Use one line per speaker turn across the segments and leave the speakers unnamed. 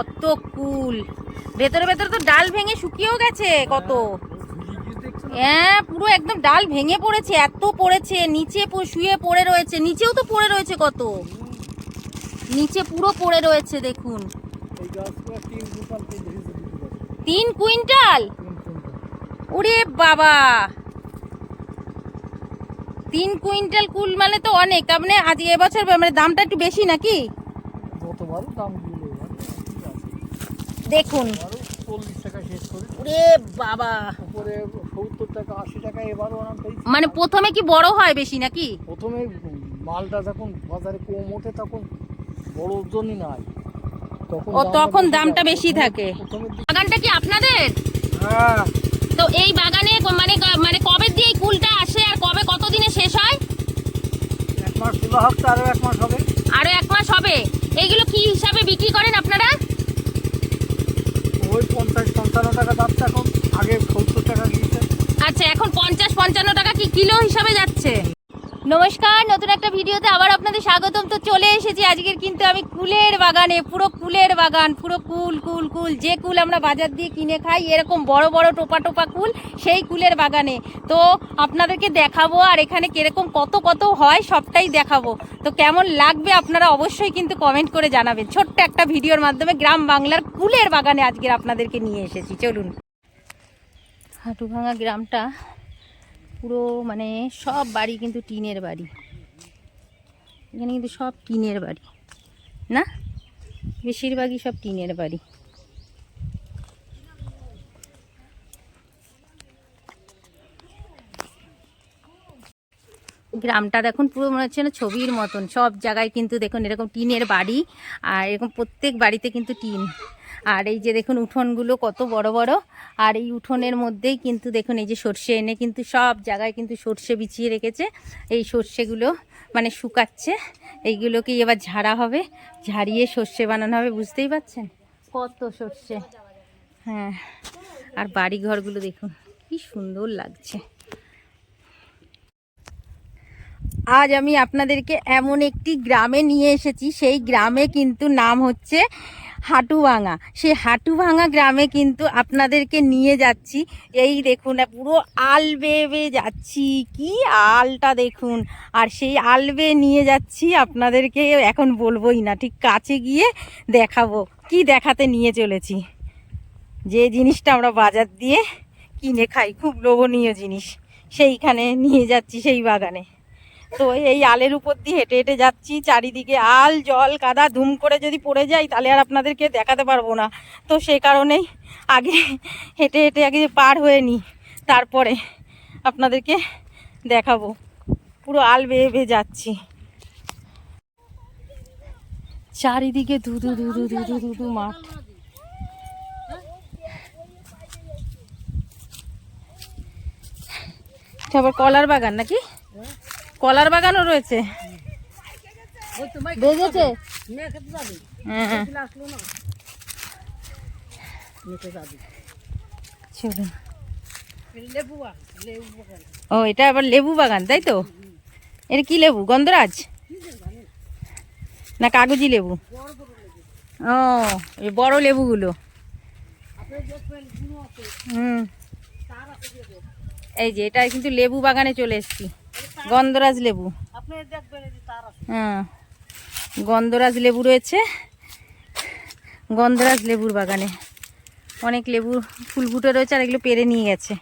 কত কুল, ভেতরে ভেতরে তো ডাল ভেঙে শুকিয়েও গেছে কত। হ্যাঁ পুরো একদম ডাল ভেঙে পড়েছে, এত পড়েছে, নিচে শুয়ে পড়ে রয়েছে, নিচেও তো পড়ে রয়েছে কত, নিচে পুরো পড়ে রয়েছে দেখুন। 3 কুইন্টাল, ওরে বাবা 3 কুইন্টাল কুল মানে তো অনেক। তার মানে আজ এবছর মানে দামটা একটু বেশি নাকি? দেখুন ওরে বাবা, মানে প্রথমে কি বড় হয় বেশি নাকি?
প্রথমে মালটা যখন বাজারে কম ওঠে তখন বড় ওজনই নাই,
তখন দামটা বেশি থাকে। বাগানটা কি আপনাদের?
হ্যাঁ।
তো এই বাগানে মানে মানে কবে দিয়ে এই কুলটা আসে আর কবে কতদিনে শেষ হয়?
1 মাস পুরো হচ্ছে, আরো 1 মাস হবে।
আরো 1 মাস হবে। এইগুলো কি হিসাবে বিক্রি করেন আপনারা?
ওই 50-55 টাকা যাচ্ছে এখন, আগে 70 টাকা গিয়েছে।
আচ্ছা এখন 50-55 টাকা কি কিলো হিসাবে যাচ্ছে? নমস্কার, নতুন একটা ভিডিওতে আবার আপনাদের স্বাগতম। তো চলে এসেছি আজকের কিন্তু আমি কুলের বাগানে, পুরো কুলের বাগান, পুরো কুল কুল কুল, যে কুল আমরা বাজার দিয়ে কিনে খাই এরকম বড় বড় টোপা টোপা কুল, সেই কুলের বাগানে। তো আপনাদেরকে দেখাবো আর এখানে কিরকম কত কত হয় সবটাই দেখাবো। তো কেমন লাগবে আপনারা অবশ্যই কিন্তু কমেন্ট করে জানাবেন। ছোট্ট একটা ভিডিওর মাধ্যমে গ্রাম বাংলার কুলের বাগানে আজকের আপনাদেরকে নিয়ে এসেছি। চলুন। হাটুভাঙা গ্রামটা পুরো মানে সব বাড়ি কিন্তু টিনের বাড়ি, এখানে কিন্তু সব টিনের বাড়ি না, বেশিরভাগই সব টিনের বাড়ি। গ্রামটা দেখুন পুরো মনে হচ্ছে না ছবির মতন, সব জায়গায় কিন্তু দেখুন এরকম টিনের বাড়ি, আর এরকম প্রত্যেক বাড়িতে কিন্তু টিন। আর এই যে দেখুন উঠোনগুলো কত বড় বড়, আর এই উঠোনের মধ্যেই কিন্তু দেখুন এই যে সর্ষে এনে কিন্তু সব জায়গায় কিন্তু সর্ষে বিছিয়ে রেখেছে। এই সর্ষেগুলো মানে শুকাচ্ছে, এইগুলোকে এবার ঝাড়া হবে, ঝাড়িয়ে সর্ষে বানানো হবে। বুঝতেই পারছেন কত সর্ষে। হ্যাঁ, আর বাড়ি ঘরগুলো দেখুন কি সুন্দর লাগছে। আজ আমি আপনাদেরকে এমন একটি গ্রামে নিয়ে এসেছি, সেই গ্রামে কিন্তু নাম হচ্ছে হাটুভাঙা। সেই হাটুভাঙা গ্রামে কিন্তু আপনাদেরকে নিয়ে যাচ্ছি। এই দেখুন পুরো আল বেয়ে বেয়ে যাচ্ছি, কি আলটা দেখুন। আর সেই আল বেয়ে নিয়ে যাচ্ছি আপনাদেরকে, এখন বলবোই না, ঠিক কাছে গিয়ে দেখাবো কি দেখাতে নিয়ে চলেছি। যে জিনিসটা আমরা বাজার দিয়ে কিনে খাই, খুব লোভনীয় জিনিস, সেইখানে নিয়ে যাচ্ছি, সেই বাগানে। তো এই আলের উপর দিয়ে হেঁটে হেঁটে যাচ্ছি, চারিদিকে আল, জল, কাদা, ধুম করে যদি পড়ে যাই তাহলে আর আপনাদেরকে দেখাতে পারবো না। তো সে কারণেই আগে হেঁটে হেঁটে আগে পার হয়ে নিই, তারপরে আপনাদেরকে দেখাবো। পুরো আল বেয়ে বেয়ে যাচ্ছি, চারিদিকে ধুধু ধুধু ধুধু ধুধু মাঠ। আবার কলার বাগান নাকি? কলার বাগানও রয়েছে, বেজেছে। ও এটা আবার লেবু বাগান, তাই তো? এটা কি লেবু, গন্ধরাজ না কাগজি লেবু? ও এই বড় লেবুগুলো। এই যে এটা কিন্তু লেবু বাগানে চলে এসেছি, গন্ধরাজ লেবু। হ্যাঁ, গন্ধরাজ লেবু রয়েছে, গন্ধরাজ লেবুর বাগানে অনেক লেবু ফুল ফুটে রয়েছে, আর এগুলো পেরে নিয়ে গেছে।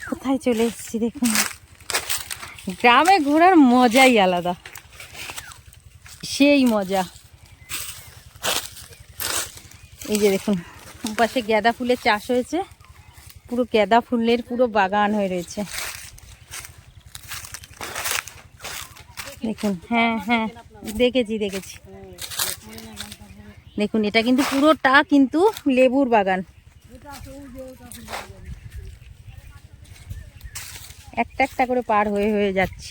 কোথায় চলে এসেছি দেখুন। গ্রামে ঘোরার মজাই আলাদা, সেই মজা। এই যে দেখুন পাশে গাঁদা ফুলের চাষ হয়েছে, পুরো গাঁদা ফুলের পুরো বাগান হয়ে রয়েছে দেখুন। হ্যাঁ হ্যাঁ দেখেছি দেখেছি। দেখুন এটা কিন্তু পুরোটা কিন্তু লেবুর বাগান, একটা একটা করে পার হয়ে হয়ে যাচ্ছি।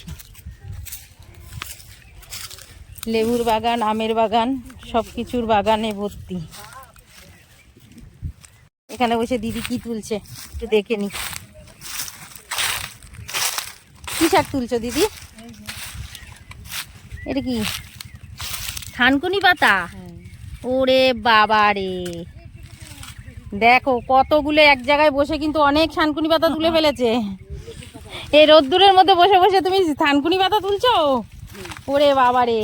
লেবুর বাগান, আমের বাগান, সব কিছুর বাগানে ভর্তি। এখানে বসে দিদি কি তুলছে একটু দেখে নি। কি শাক তুলছো দিদি? এটা কি? থানকুনি পাতা, ওরে বাবা রে, দেখো কতগুলো এক জায়গায় বসে কিন্তু অনেক থানকুনি পাতা তুলে ফেলেছে। এই রোদ্দুরের মধ্যে বসে বসে তুমি থানকুনি পাতা তুলছো, ওরে বাবা রে।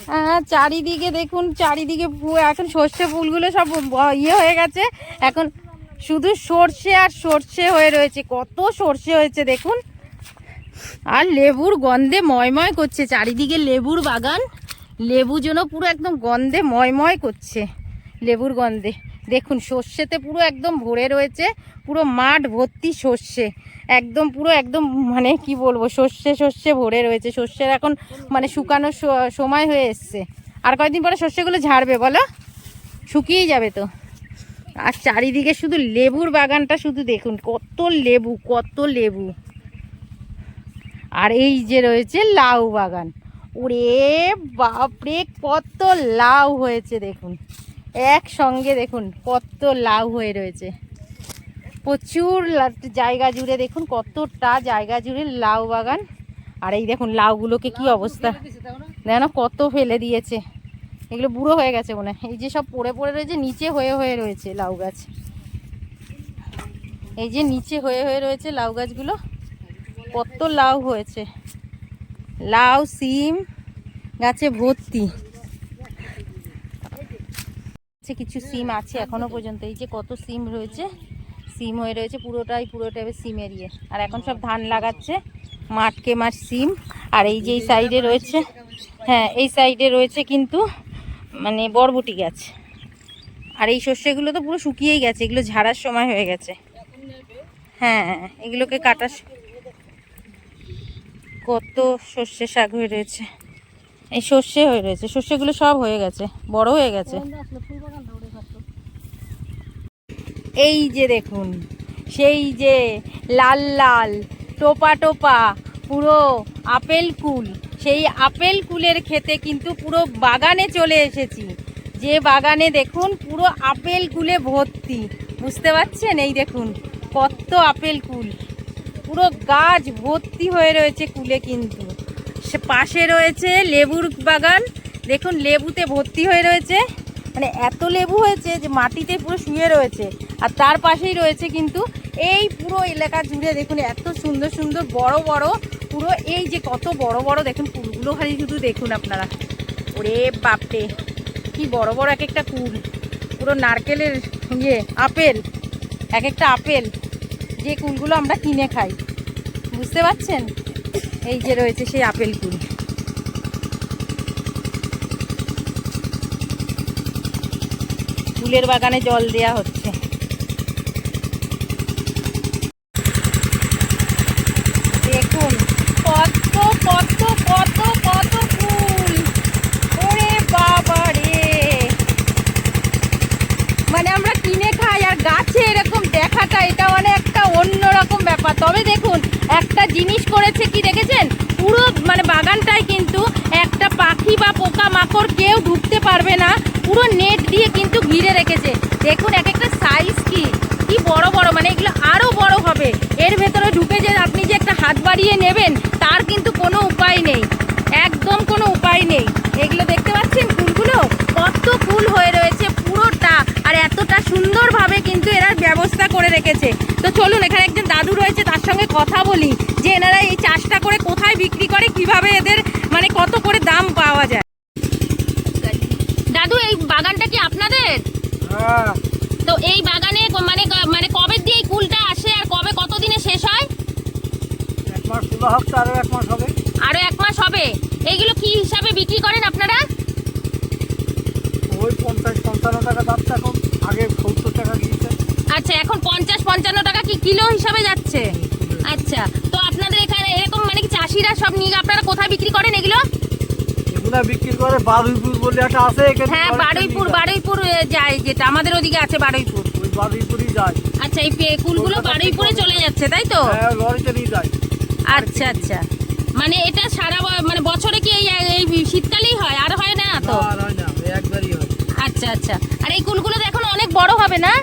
হ্যাঁ, চারিদিকে দেখুন, চারিদিকে এখন সর্ষে ফুলগুলো সব ইয়ে হয়ে গেছে, এখন শুধু সর্ষে আর সর্ষে হয়ে রয়েছে, কত সর্ষে হয়েছে দেখুন। আর লেবুর গন্ধে ময়ময় করছে, চারিদিকে লেবুর বাগান, লেবু যেন পুরো একদম গন্ধে ময়ময় করছে, লেবুর গন্ধে। দেখুন সর্ষেতে পুরো একদম ভরে রয়েছে, পুরো মাঠ ভর্তি সর্ষে, একদম পুরো একদম মানে কি বলবো, সর্ষে সর্ষে ভরে রয়েছে। সর্ষের এখন মানে শুকানোর সময় হয়ে এসছে, আর কয়েকদিন পরে সর্ষেগুলো ঝাড়বে, বলো শুকিয়ে যাবে তো। আর চারিদিকে শুধু লেবুর বাগানটা শুধু দেখুন, কত লেবু কত লেবু। আর এই যে রয়েছে লাউ বাগান, ওরে বাপরে কত লাউ হয়েছে দেখুন, একসঙ্গে দেখুন কত লাউ হয়ে রয়েছে, প্রচুর জায়গা জুড়ে দেখুন, কতটা জায়গা জুড়ে লাউ বাগান। আর এই দেখুন লাউগুলোকে কি অবস্থা, দেখো কত ফেলে দিয়েছে, এগুলো বুড়ো হয়ে গেছে মনে হয়। এই যে সব পড়ে পড়ে রয়েছে, নিচে হয়ে হয়ে রয়েছে লাউ গাছ, এই যে নিচে হয়ে হয়ে রয়েছে লাউ গাছগুলো, কত লাউ হয়েছে, লাউ সিম গাছে ভর্তি। কিছু সিম আছে এখনো পর্যন্ত, এই যে কত সিম রয়েছে, সিম হয়ে রয়েছে পুরোটাই সিমের ইয়ে। আর এখন সব ধান লাগাচ্ছে, মাঠকে মাঠ সিম। আর এই যে এই সাইডে রয়েছে, হ্যাঁ এই সাইডে রয়েছে কিন্তু মানে বরবটি গাছ। আর এই সর্ষেগুলো তো পুরো শুকিয়েই গেছে, এগুলো ঝাড়ার সময় হয়ে গেছে। হ্যাঁ এগুলোকে কাটার, কত সর্ষে শাক হয়ে রয়েছে, এই সর্ষে হয়ে রয়েছে, সর্ষেগুলো সব হয়ে গেছে, বড় হয়ে গেছে। এই যে দেখুন, সেই যে লাল লাল টোপা টোপা পুরো আপেল কুল, সেই আপেল কুলের খেতে কিন্তু পুরো বাগানে চলে এসেছি, যে বাগানে দেখুন পুরো আপেল কুলে ভর্তি, বুঝতে পারছেন? এই দেখুন কত আপেল কুল, পুরো গাছ ভর্তি হয়ে রয়েছে কুলে। কিন্তু সে পাশে রয়েছে লেবুর বাগান, দেখুন লেবুতে ভর্তি হয়ে রয়েছে, মানে এত লেবু হয়েছে যে মাটিতে পুরো শুয়ে রয়েছে। আর তার পাশেই রয়েছে কিন্তু এই পুরো এলাকা জুড়ে দেখুন এত সুন্দর সুন্দর বড় বড় পুরো, এই যে কত বড় বড় দেখুন কুলগুলো, খালি শুধু দেখুন আপনারা, ওরে বাপরে কি বড় বড় এক একটা কুল, পুরো নারকেলের ইয়ে আপেল, এক একটা আপেল, যে কুলগুলো আমরা কিনে খাই, বুঝতে পারছেন? এই যে রয়েছে সেই আপেল কুল। ফুলের বাগানে জল দেয়া হচ্ছে। দেখুন কত কত কত কত ফুল, ওরে বাবা রে, মানে আমরা কিনে খাই আর গাছে এরকম দেখাটা, এটা মানে একটা অন্যরকম ব্যাপার। তবে দেখুন একটা জিনিস করেছে কি দেখেছেন, পুরো মানে বাগানটাই কিন্তু একটা পাখি বা পোকা মাকড় কেউ ঢুকতে পারবে না, পুরো নেট দিয়ে কিন্তু ঘিরে রেখেছে। দেখুন এক একটা সাইজ কি কি বড় বড়, মানে এগুলো আরো বড় হবে, এর ভেতরে ঢুকে যে আপনি যে একটা হাত বাড়িয়ে নেবেন তার কিন্তু কোনো উপায় নেই, একদম কোনো উপায় নেই। এগুলো দেখতে পাচ্ছেন ফুলগুলো কত ফুল হয়ে রয়েছে পুরোটা, আর এতটা সুন্দরভাবে কিন্তু এরা ব্যবস্থা করে রেখেছে। তো চলুন এখানে একজন দাদু রয়েছে, তার সঙ্গে কথা বলি যে এনারা এই চাষটা করে কোথায় বিক্রি করে, কিভাবে এদের মানে কত করে দাম পাওয়া যায়। দাদু এই বাগানটা কি আপনাদের?
হ্যাঁ।
তো এই বাগানে মানে মানে কবে দিয়ে এই কুলটা আসে আর কবে কত দিনে শেষ হয়?
1 মাস পুরো হচ্ছে, আরো 1 মাস হবে।
আরো 1 মাস হবে। এইগুলো কি হিসাবে বিক্রি করেন আপনারা?
ওই 50-55 টাকা যাচ্ছে এখন, আগে 70 টাকা দিয়েছে।
আচ্ছা এখন 50-55 টাকা কি কিলো হিসাবে যাচ্ছে? আচ্ছা, তো আপনাদের এখানে এরকম মানে কি চাষিরা সব নিয়ে আপনারা কোথায় বিক্রি করেন এগুলো?
এগুলা বিক্রি করে বারুইপুর বলে একটা আছে এখানে।
হ্যাঁ বারুইপুর যায়, যেটা আমাদের ওদিকে আছে বারুইপুর,
ওই বারুইপুরই যায়।
আচ্ছা এই কুলগুলো বারুইপুরে চলে যাচ্ছে তাই তো?
হ্যাঁ লরিতে নিয়ে যায়।
আচ্ছা আচ্ছা, মানে এটা সারা মানে বছরে কি এই শীতকালেই হয়, আর হয় না তো?
আর হয় না, একবারই হয়।
আচ্ছা আচ্ছা, আর এই কুলগুলো তো এখন অনেক বড় হবে না?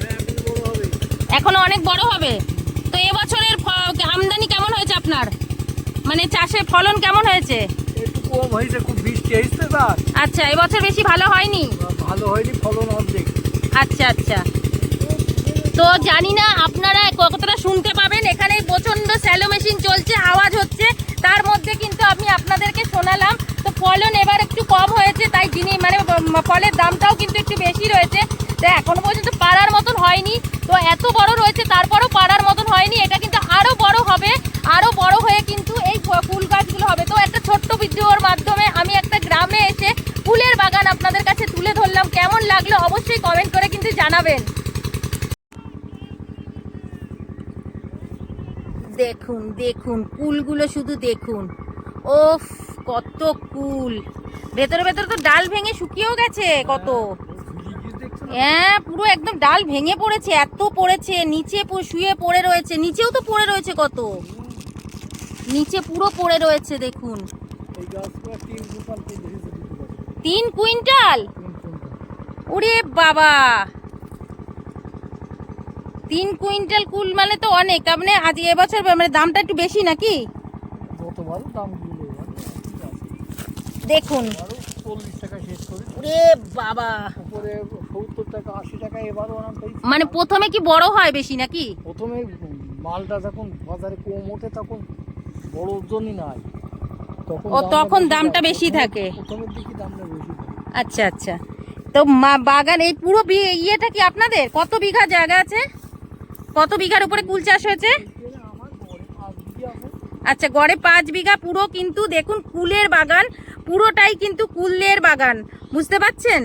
হ্যাঁ এখন বড় হবে,
এখনো অনেক বড় হবে। তো এবছরের আমদানি কেমন হয়েছে আপনার, মানে চাষে ফলন কেমন হয়েছে?
একটু কম হয়েছে, খুব বৃষ্টি 23 বার।
আচ্ছা, এবছর বেশি ভালো হয়নি?
ভালো হয়নি, ফলন অর্ধেক।
আচ্ছা আচ্ছা, তো জানি না আপনারা কতটা শুনতে পাবেন, এখানে প্রচন্ড স্যালো মেশিন চলছে, আওয়াজ হচ্ছে, তার মধ্যে কিন্তু আমি আপনাদেরকে শোনালাম। তো ফলন এবার একটু কম হয়েছে, তাই যিনি মানে ফলের দামটাও কিন্তু একটু বেশি রয়েছে। তো এখনো পর্যন্ত পাড়ার মতন হয়নি, তো এত বড় রয়েছে তারপরও পাড়ার মতন হয়নি, এটা কিন্তু আরো বড় হবে, আরো বড় হয়ে কিন্তু এই ফুল গাছগুলো হবে। তো একটা ছোট্ট ভিডিওর মাধ্যমে আমি একটা গ্রামে এসে ফুলের বাগান আপনাদের কাছে তুলে ধরলাম। কেমন লাগলো অবশ্যই কমেন্ট করে কিন্তু জানাবেন। দেখুন দেখুন কুলগুলো শুধু দেখুন, ওফ কত কুল, ভেতরে ভেতরে তো ডাল ভেঙে শুকিয়েও গেছে কত। হ্যাঁ, পুরো একদম ডাল ভেঙে পড়েছে, এত পড়েছে, নিচে শুয়ে পড়ে রয়েছে, নিচেও তো পড়ে রয়েছে কত, নিচে পুরো পড়ে রয়েছে দেখুন। 3 কুইন্টাল, ওরে বাবা, 3 কুইন্টাল কুল মানে তো অনেক। আপনি আজ এবছর মানে দামটা একটু বেশি নাকি? দেখুন
40 টাকা শেষ করে,
ওরে বাবা,
উপরে 70 টাকা 80 টাকা এবারও আনাম পেয়েছি।
মানে প্রথমে কি বড় হয় বেশি নাকি?
প্রথমে মালটা যখন বাজারে কম ওঠে তখন বড় ওজনই নাই,
তখন দামটা বেশি থাকে।
প্রথমের দিকে দামটা বেশি থাকে।
আচ্ছা আচ্ছা, তো বাগান এই পুরো ইয়েটা কি আপনাদের? কত বিঘা জায়গা আছে? কত বিঘার উপরে কুল চাষ হয়েছে?
আমার ঘরে 5 বিঘা আছে।
আচ্ছা, গড়ে 5 বিঘা পুরো কিন্তু দেখুন কুলের বাগান, পুরোটাই কিন্তু কুলের বাগান, বুঝতে পাচ্ছেন?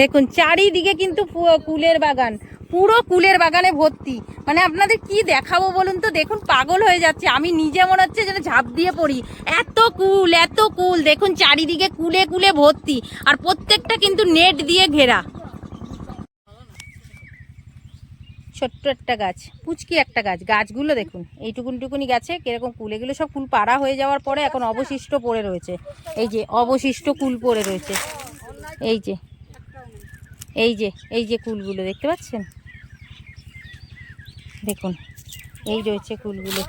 দেখুন চারিদিকে কিন্তু কুলের বাগান, পুরো কুলের বাগানে ভর্তি। মানে আপনাদের কি দেখাবো বলুন তো, দেখুন পাগল হয়ে যাচ্ছে, আমি নিজে মনে হচ্ছে যেন ঝাঁপ দিয়ে পড়ি, এত কুল এত কুল। দেখুন চারিদিকে কুলে কুলে ভর্তি, আর প্রত্যেকটা কিন্তু নেট দিয়ে ঘেরা। ছোট্ট একটা গাছ, পুচকি একটা গাছ, গাছগুলো দেখুন এইটুকুনি গাছে কিরকম কুল, এগুলো সব কুল পাড়া হয়ে যাওয়ার পরে এখন অবশিষ্ট পড়ে রয়েছে। এই যে অবশিষ্ট কুল পড়ে রয়েছে, এই যে এই যে এই যে কুলগুলো দেখতে পাচ্ছেন, দেখুন এই রয়েছে কুলগুলো,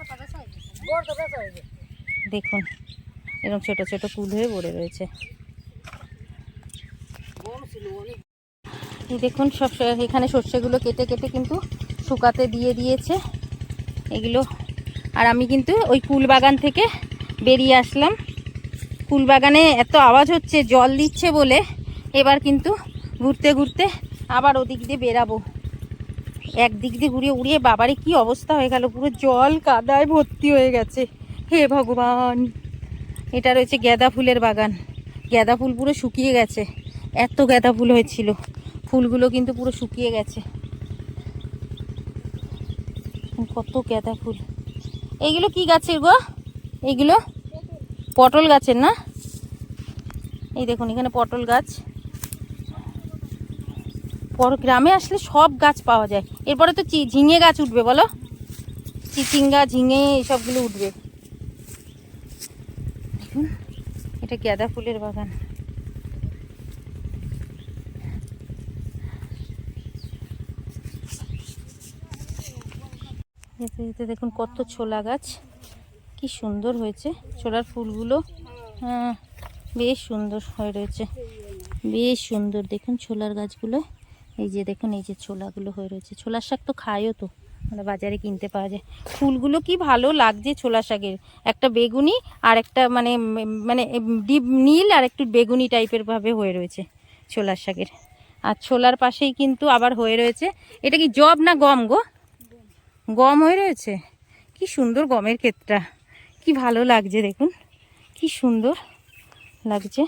দেখুন এরকম ছোট ছোট কুল হয়ে পড়ে রয়েছে। এই দেখুন সব এখানে সর্ষেগুলো কেটে কেটে কিন্তু শুকাতে দিয়ে দিয়েছে এগুলো। আর আমি কিন্তু ওই কুল বাগান থেকে বেরিয়ে আসলাম, কুল বাগানে এত আওয়াজ হচ্ছে জল দিচ্ছে বলে, এবার কিন্তু ঘুরতে ঘুরতে আবার ওদিক দিয়ে বেরাবো। একদিক দিয়ে ঘুরিয়ে উড়িয়ে বাবারে কি অবস্থা হয়ে গেল, পুরো জল কাদায় ভর্তি হয়ে গেছে, হে ভগবান। এটা রয়েছে গাঁদা ফুলের বাগান, গাঁদা ফুল পুরো শুকিয়ে গেছে, এত গাঁদা ফুল হয়েছিল, ফুলগুলো কিন্তু পুরো শুকিয়ে গেছে, কত গাঁদা ফুল। এইগুলো কি গাছের গো? এইগুলো পটল গাছের না? এই দেখুন এখানে পটল গাছ, গ্রামে আসলে সব গাছ পাওয়া যায়। এরপরে তো ঝিঙে গাছ উঠবে, বলো, চিচিঙ্গা ঝিঙে এসবগুলো উঠবে। দেখুন এটা গাঁদা ফুলের বাগান, এতে দেখুন কত ছোলা গাছ, কি সুন্দর হয়েছে ছোলার ফুলগুলো, হ্যাঁ বেশ সুন্দর হয়ে রয়েছে, বেশ সুন্দর। দেখুন ছোলার গাছগুলো, এই যে দেখুন এই যে ছোলাগুলো হয়ে রয়েছে। ছোলার শাক তো খায়ও, তো মানে বাজারে কিনতে পাওয়া যায়। ফুলগুলো কি ভালো লাগছে ছোলা শাকের, একটা বেগুনি আর একটা মানে মানে ডিপ নীল আর একটু বেগুনি টাইপের ভাবে হয়ে রয়েছে ছোলার শাকের। আর ছোলার পাশেই কিন্তু আবার হয়ে রয়েছে, এটা কি জব না গম গো? গম হয়ে রয়েছে, কি সুন্দর গমের ক্ষেতটা, কি ভালো লাগছে, দেখুন কি সুন্দর লাগছে,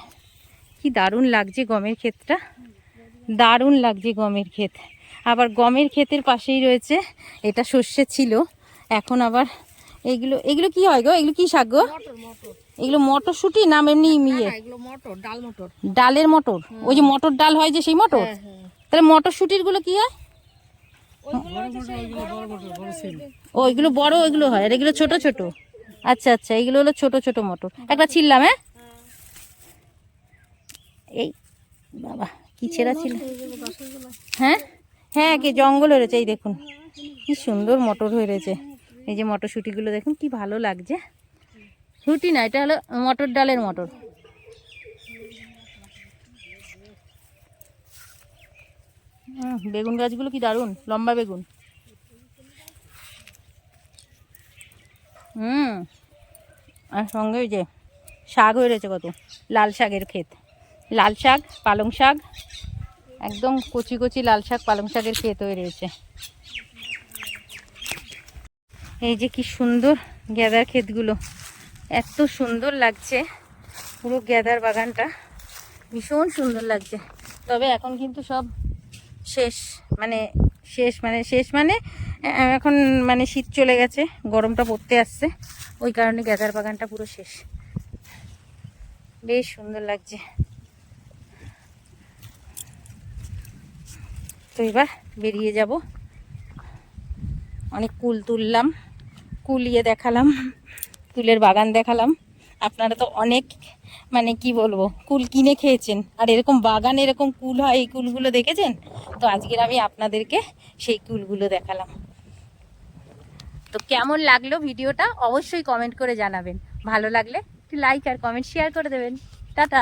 কি দারুণ লাগছে গমের ক্ষেতটা, দারুণ লাগছে গমের ক্ষেত। আবার গমের ক্ষেতের পাশেই রয়েছে, এটা সর্ষে ছিল, এখন আবার এগুলো এগুলো কি হয় গো? এগুলো কি শাক গো? এগুলো মটরশুঁটি না এমনি ইয়ে? ডালের মটর, ওই যে মটর ডাল হয় যে সেই মটর। তাহলে মটরশুঁটির গুলো কি হয়? ওইগুলো বড় ওইগুলো হয়, আর এগুলো ছোট ছোট। আচ্ছা আচ্ছা, এইগুলো হলো ছোট ছোট মটর। একটা ছিললাম, হ্যাঁ এই বাবা কি ছেঁড়া ছিল, হ্যাঁ হ্যাঁ কি জঙ্গল হয়েছে। এই দেখুন কি সুন্দর মটর হয়ে রয়েছে, এই যে মটরশুঁটিগুলো দেখুন কি ভালো লাগছে, রুটি না, এটা হলো মটর ডালের মটর। বেগুন গাছগুলো কি দারুণ, লম্বা বেগুন। আর সঙ্গে ওই যে শাক হয়ে রয়েছে কত, লাল শাকের ক্ষেত, লাল শাক পালং শাক, একদম কচি কচি লাল শাক পালং শাকের ক্ষেত হয়ে রয়েছে। এই যে কি সুন্দর গ্যাদার ক্ষেতগুলো, এত সুন্দর লাগছে, পুরো গ্যাদার বাগানটা ভীষণ সুন্দর লাগছে। তবে এখন কিন্তু সব শেষ, মানে শেষ মানে এখন মানে শীত চলে গেছে, গরমটা পড়তে আসছে, ওই কারণে গ্যাদার বাগানটা পুরো শেষ। বেশ সুন্দর লাগছে। তো এবার বেরিয়ে যাব। অনেক কুল তুললাম, কুলিয়ে দেখালাম, কুলের বাগান দেখালাম। আপনারা তো অনেক মানে কি বলবো কুল কিনে খেয়েছেন, আর এরকম বাগান এরকম কুল হয় এই কুলগুলো দেখেছেন? তো আজকের আমি আপনাদেরকে সেই কুলগুলো দেখালাম। তো কেমন লাগলো ভিডিওটা অবশ্যই কমেন্ট করে জানাবেন। ভালো লাগলে একটু লাইক আর কমেন্ট শেয়ার করে দেবেন। টাটা।